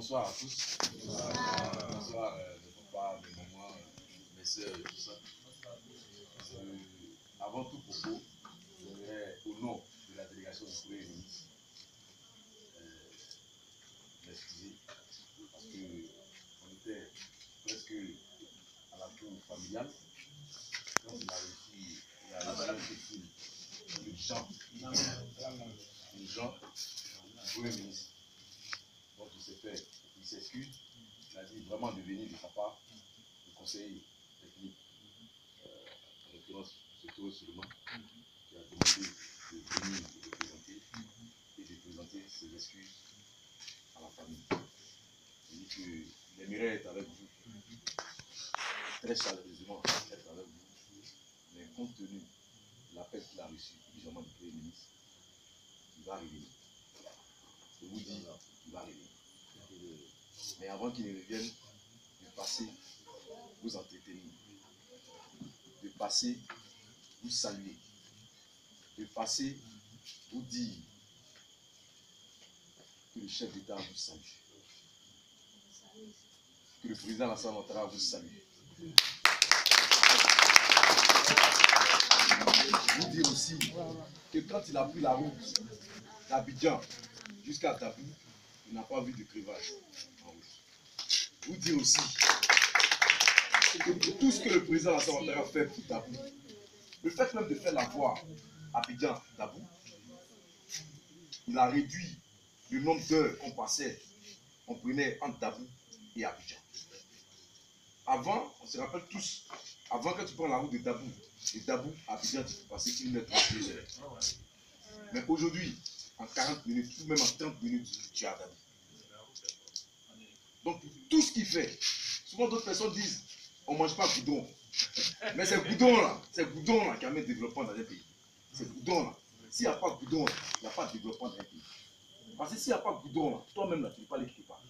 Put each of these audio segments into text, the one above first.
Bonsoir à tous. Bonsoir mes papas, mes mamans, mes soeurs et tout ça. Avant tout propos, j'aimerais, au nom de la délégation du Premier ministre, m'excuser parce qu'on était presque à la cour familiale quand il a reçu un coup de fil urgent du Premier ministre. Donc il s'excuse, il a dit vraiment de venir de sa part, le conseiller technique, en l'occurrence c'est Théo Suleiman, qui a demandé de venir le représenter et de présenter ses excuses à la famille. Il dit qu'il aimerait être avec vous, très chaleureusement être avec vous, mais compte tenu de l'appel qu'il a reçu évidemment du Premier ministre, il va revenir. Je vous dis, il va revenir. Mais avant qu'il ne revienne, de passer vous entretenir, de passer vous saluer, de passer vous dire que le chef d'État vous salue, que le président Alassane Ouattara vous salue. Vous dire aussi que quand il a pris la route d'Abidjan jusqu'à Dabou, il n'a pas vu de crevage en route. Vous dire aussi que tout ce que le président Alassane Ouattara fait pour Dabou, le fait même de faire la voie Abidjan-Dabou, il a réduit le nombre d'heures qu'on passait, on prenait entre Dabou et Abidjan. Avant, on se rappelle tous, avant que tu prends la route de Dabou à Abidjan, tu peux passer 1 heure 2 heures. Mais aujourd'hui, en 40 minutes, ou même en 30 minutes, tu es à Dabou. Donc, tout ce qu'il fait, souvent d'autres personnes disent, on ne mange pas goudron. Mais c'est goudron là qui amène le développement dans un pays. C'est goudron là. S'il n'y a pas de goudron là, il n'y a pas de développement dans un pays. Parce que s'il n'y a pas de goudron là, toi-même là, tu ne peux pas aller quelque part.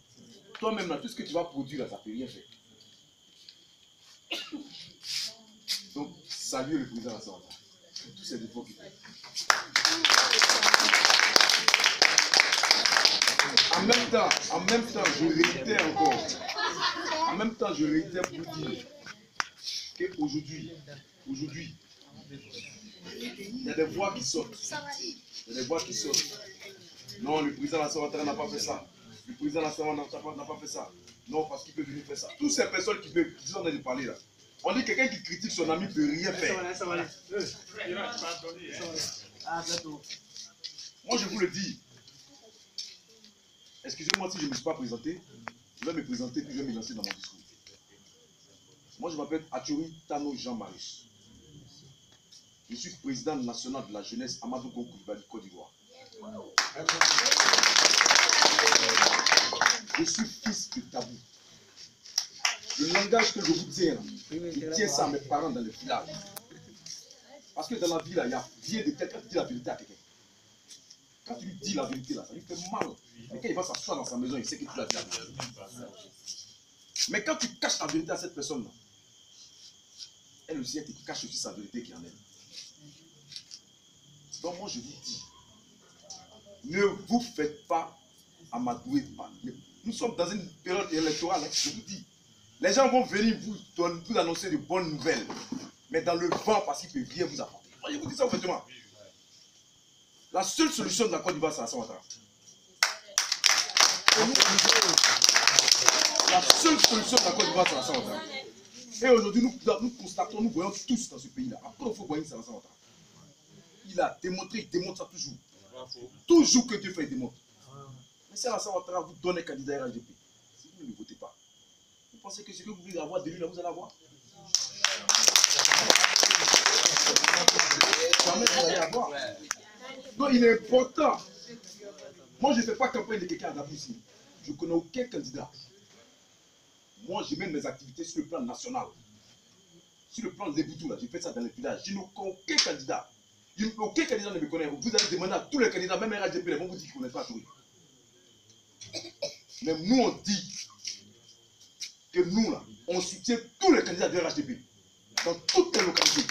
Toi-même là, tout ce que tu vas produire là, ça ne peut rien faire. Donc, saluez le président Alassane Ouattara pour tous ces défauts qu'il fait. En même temps, je réitère encore. En même temps, je réitère pour dire qu'aujourd'hui, il y a des voix qui sortent. Il y a des voix qui sortent. Non, le président Alassane Ouattara n'a pas fait ça. Le président Alassane Ouattara n'a pas fait ça. Non, parce qu'il peut venir faire ça. Toutes ces personnes qui sont en train de parler là. On dit que quelqu'un qui critique son ami ne peut rien faire. Moi, je vous le dis. Excusez-moi si je ne me suis pas présenté. Je vais me présenter puis je vais me lancer dans mon discours. Moi, je m'appelle Atchouri Tano Jean-Marius. Je suis président national de la jeunesse Amadou Koulibaly Côte d'Ivoire. Je suis fils de Tabou. Le langage que je vous tiens, je tiens ça à mes parents dans le village. Parce que dans la vie, là, il y a rien de quelqu'un qui dit la vérité à quelqu'un. Quand tu lui dis la vérité, là, ça lui fait mal. Mais quand il va s'asseoir dans sa maison, il sait que tu l'as dit la vérité. Mais quand tu caches la vérité à cette personne-là, elle aussi, elle te cache aussi sa vérité qui en elle. Donc moi, je vous dis, ne vous faites pas amadouer. Nous sommes dans une période électorale, je vous dis. Les gens vont venir vous annoncer de bonnes nouvelles, mais dans le vent parce qu'ils ne peuvent rien vous apporter. Moi, je vous dis ça ouvertement. La seule solution de la Côte d'Ivoire, c'est Alassane Ouattara. La seule solution de la Côte d'Ivoire, c'est Alassane Ouattara. Et aujourd'hui, nous constatons, nous voyons tous dans ce pays-là. Après, il faut voir c'est Alassane Ouattara. Il a démontré, il démontre ça toujours. Toujours que Dieu fait, il démontre. Mais si Alassane Ouattara vous donne un candidat RHDP, si vous ne le votez pas, vous pensez que ce que vous voulez avoir de lui, là, vous allez avoir? Jamais vous allez avoir. Donc il est important. Moi, je ne fais pas campagne de quelqu'un à Dabou ici. Je ne connais aucun candidat. Moi, je mets mes activités sur le plan national. Sur le plan de Leboutou, là, j'ai fait ça dans les villages. Je ne connais aucun candidat. Aucun candidat ne me connaît. Vous allez demander à tous les candidats, même RHDP, ils vont vous dire qu'ils ne connaissent pas tout. Mais nous, on dit que nous, là, on soutient tous les candidats de RHDP dans toutes les localités.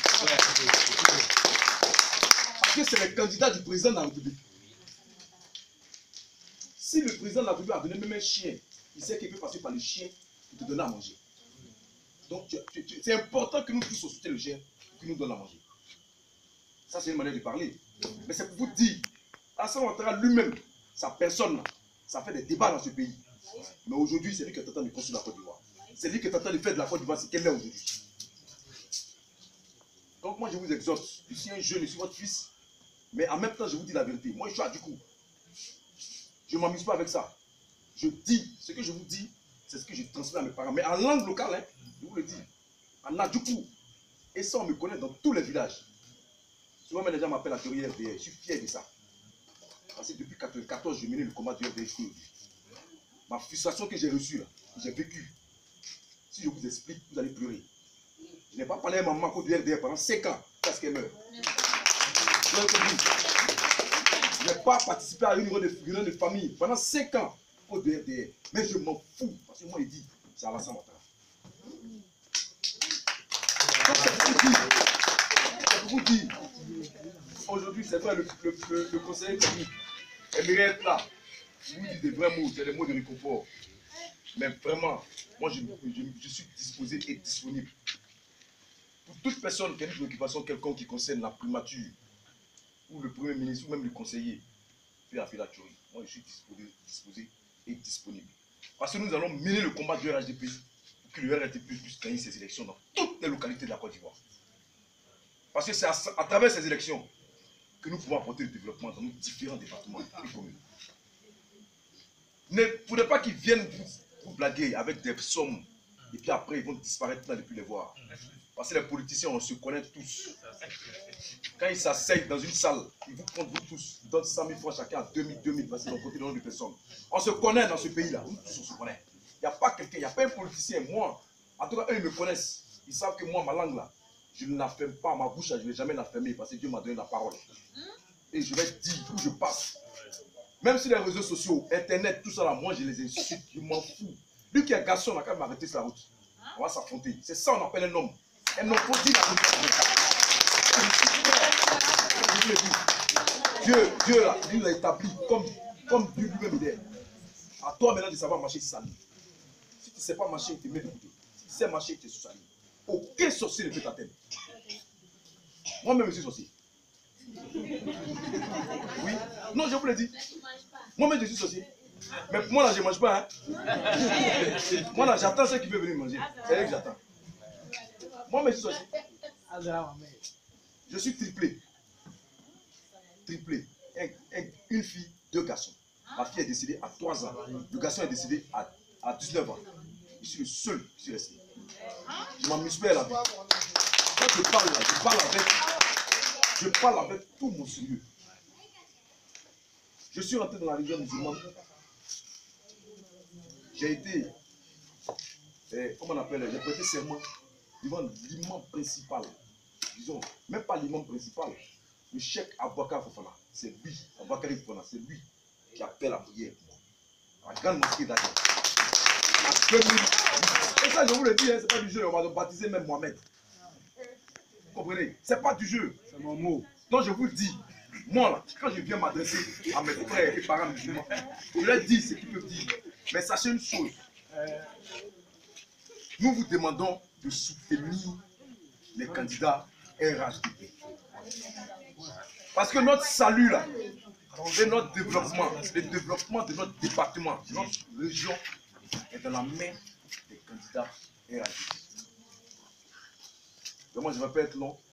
Parce que c'est les candidats du président de la République. Si le président de la République a donné même un chien, il sait qu'il peut passer par le chien pour te donner à manger. Donc, c'est important que nous puissions soutenir le chien pour qu'il nous donne à manger. Ça, c'est une manière de parler. Mais c'est pour vous dire, Alassane Ouattara lui-même, sa personne, ça fait des débats dans ce pays. Mais aujourd'hui, c'est lui qui est en train de construire la Côte d'Ivoire. C'est lui qui est en train de faire de la Côte d'Ivoire ce qu'elle est aujourd'hui. Donc moi, je vous exhorte, je suis un jeune, je suis votre fils, mais en même temps, je vous dis la vérité. Moi, je suis à du coup. Je ne m'amuse pas avec ça. Je dis, ce que je vous dis, c'est ce que je transmets à mes parents. Mais en langue locale, hein, je vous le dis, en Adjoukou. Et ça, on me connaît dans tous les villages. Souvent, les gens m'appellent la théorie RDR. Je suis fier de ça. Parce que depuis 1994, je menais le combat du RDR. Ma frustration que j'ai reçue, que j'ai vécue, si je vous explique, vous allez pleurer. Je n'ai pas parlé à maman à cause du RDR pendant 5 ans, parce qu'elle meurt. Je n'ai pas participé à une réunion de famille pendant 5 ans à cause du RDR. Mais je m'en fous, parce que moi, il dit, c'est Alassane Ouattara. Donc, c'est pour vous dire, aujourd'hui, c'est vrai, le conseiller technique aimerait être là. Je vous dis des vrais mots, c'est des mots de réconfort. Mais vraiment, moi, je suis disposé et disponible. Pour toute personne qui a une préoccupation quelconque qui concerne la primature, ou le Premier ministre, ou même le conseiller, Pierre Afilaturi, moi, je suis disposé et disponible. Parce que nous allons mener le combat du RHDP pour que le RHDP puisse gagner ses élections dans toutes les localités de la Côte d'Ivoire. Parce que c'est à travers ces élections que nous pouvons apporter le développement dans nos différents départements et communes. Ne faudrait pas qu'ils viennent vous blaguer avec des sommes et puis après ils vont disparaître là depuis les voir. Parce que les politiciens, on se connaît tous. Quand ils s'asseyent dans une salle, ils vous comptent vous tous, ils donnent 100 000 francs chacun à 2000, parce qu'ils ont compté le nombre de personnes. On se connaît dans ce pays-là, nous tous on se connaît. Il n'y a pas quelqu'un, il n'y a pas un politicien, moi, en tout cas eux ils me connaissent. Ils savent que moi, ma langue là, je ne la ferme pas, ma bouche, je ne vais jamais la fermer parce que Dieu m'a donné la parole. Et je vais dire où je passe. Même sur les réseaux sociaux, internet, tout ça là, moi je les insulte, je m'en fous. Lui qui est garçon, on a quand même arrêté sa route. On va s'affronter. C'est ça on appelle un homme. Un homme faut dire la vérité. Dieu là, il nous a établi comme Dieu lui-même il est. À toi maintenant de savoir marcher sali. Si tu ne sais pas marcher, il te met de côté. Si tu sais marcher, il te sali. Aucun sorcier ne peut t'atteindre. Moi-même je suis sorcier. Oui. Non, je vous l'ai dit. Moi-même, je suis sorcier. Mais moi, là, je ne mange pas. Hein. Moi, là, j'attends ceux qui veulent venir manger. C'est eux que j'attends. Moi-même, je suis sorcier. Je suis triplé. Triplé. Une fille, 2 garçons. Ma fille est décédée à 3 ans. Le garçon est décédé à 19 ans. Je suis le seul qui suis resté. Je m'amuse pas à la vie. Quand je parle là, je parle avec tout mon sérieux. Je suis rentré dans la religion musulmane. J'ai été, comment on appelle, j'ai prêté serment devant l'imam principal. Disons, même pas l'imam principal, le cheikh Abouakar Fofana. C'est lui, Abouakar Fofana, c'est lui qui appelle la prière pour moi. La grande mosquée d'Agen. Et ça, je vous le dis, hein, c'est pas du jeu, on va baptiser même Mohamed. Vous comprenez? C'est pas du jeu. C'est mon mot. Donc je vous le dis. Moi, là, quand je viens m'adresser à mes frères et parents musulmans, je leur dis ce qu'ils peuvent dire. Mais sachez une chose. Nous vous demandons de soutenir les candidats RHDP. Parce que notre salut, là, et notre développement, le développement de notre département, de notre région, est dans la main des candidats RHDP. Vraiment, je ne vais pas être long.